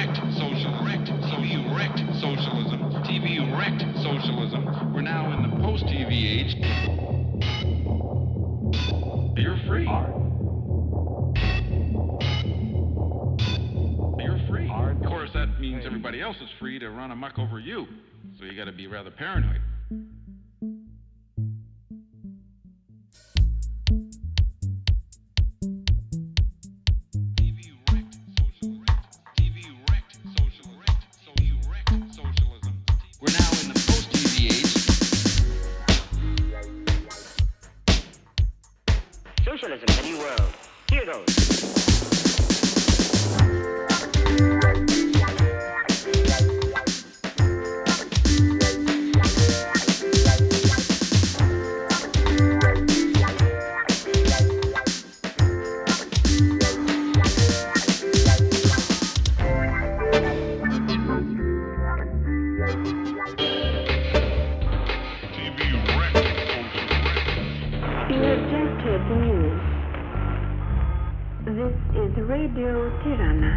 wrecked socialism. TV wrecked socialism. TV wrecked socialism. We're now in the post-TV age. You're free. You're free. Of course, that means everybody else is free to run amok over you. So you got to be rather paranoid. We're now in the post-TV age. Socialism, the new world. Here goes. This is Radio Tirana.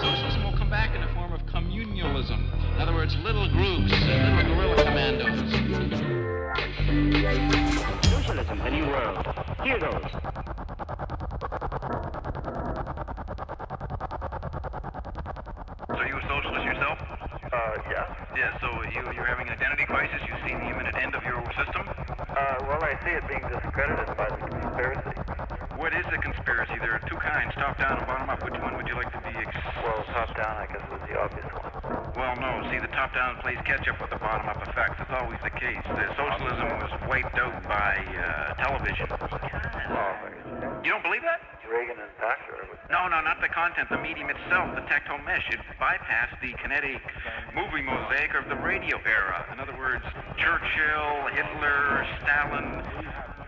Socialism will come back in the form of communalism. In other words, little groups, little guerrilla commandos. Socialism, the new world. Here goes. So you a socialist yourself? Yeah. Yeah, so you're having an identity crisis? You see the imminent end of your system? Well, I see it being discredited by the conspiracy. What is a conspiracy? There are two kinds, top-down and bottom-up. Which one would you like to be? Well, top-down, I guess, is the obvious one. Well, no. See, the top-down plays catch-up with the bottom-up effects. It's always the case. The socialism was wiped out by television. You don't believe that? Reagan and Thatcher. No, not the content, the medium itself, the tactile mesh. It bypassed the kinetic moving mosaic of the radio era. In other words, Churchill, Hitler, Stalin,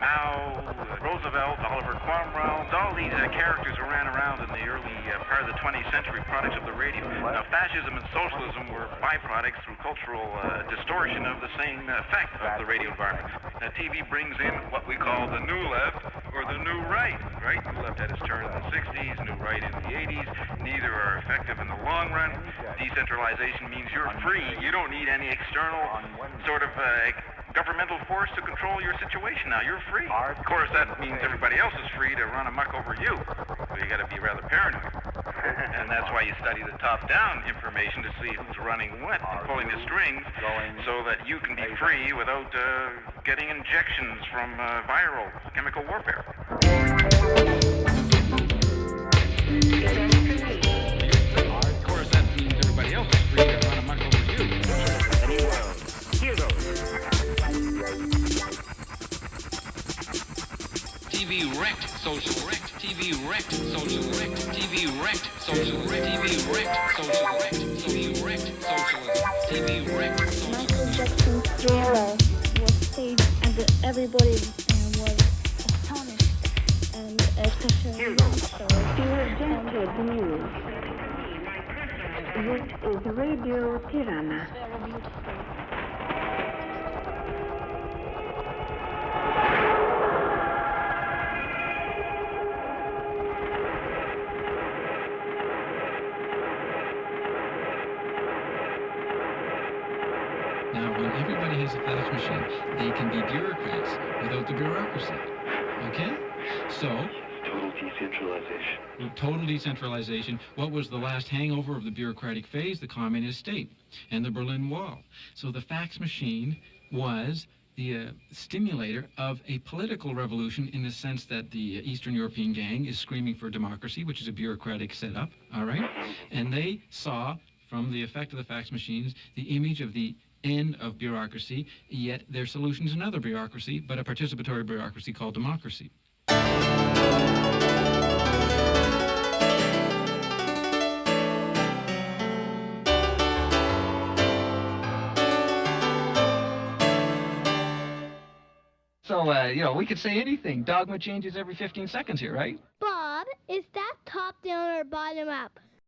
Mao, Roosevelt, Oliver Cromwell, all these characters who ran around in the early part of the 20th century, products of the radio. Now, fascism and socialism were byproducts through cultural distortion of the same effect of the radio environment. Now, TV brings in what we call the new left or the new right, right? New left had its turn in the 60s, new right in the 80s. Neither are effective in the long run. Decentralization means you're free. You don't need any external sort of governmental force to control your situation. Now you're free. Of course, that means everybody else is free to run amok over you. So you got to be rather paranoid. And that's why you study the top-down information to see who's running what and pulling the strings so that you can be free without getting injections from viral chemical warfare. Of course, that means everybody else is free to run amok over you. The new world. Here goes. TV wrecked social wrecked. TV wrecked social wrecked. TV wrecked social wrecked. TV wrecked social wrecked. TV wrecked socialism. TV wrecked Michael socialism. Jackson's Thriller was staged and everybody was astonished and especially youngsters. Irrejected News. This is Radio Tirana. Very beautiful. Now, when everybody has a fax machine, they can be bureaucrats without the bureaucracy. Okay? So, Total decentralization. total decentralization. What was the last hangover of the bureaucratic phase? The communist state and the Berlin Wall. So the fax machine was the stimulator of a political revolution in the sense that the Eastern European gang is screaming for democracy, which is a bureaucratic setup, all right? And they saw, from the effect of the fax machines, the image of the end of bureaucracy, yet their solution is another bureaucracy, but a participatory bureaucracy called democracy. So, we could say anything. Dogma changes every 15 seconds here, right? Bob, is that top down or bottom up?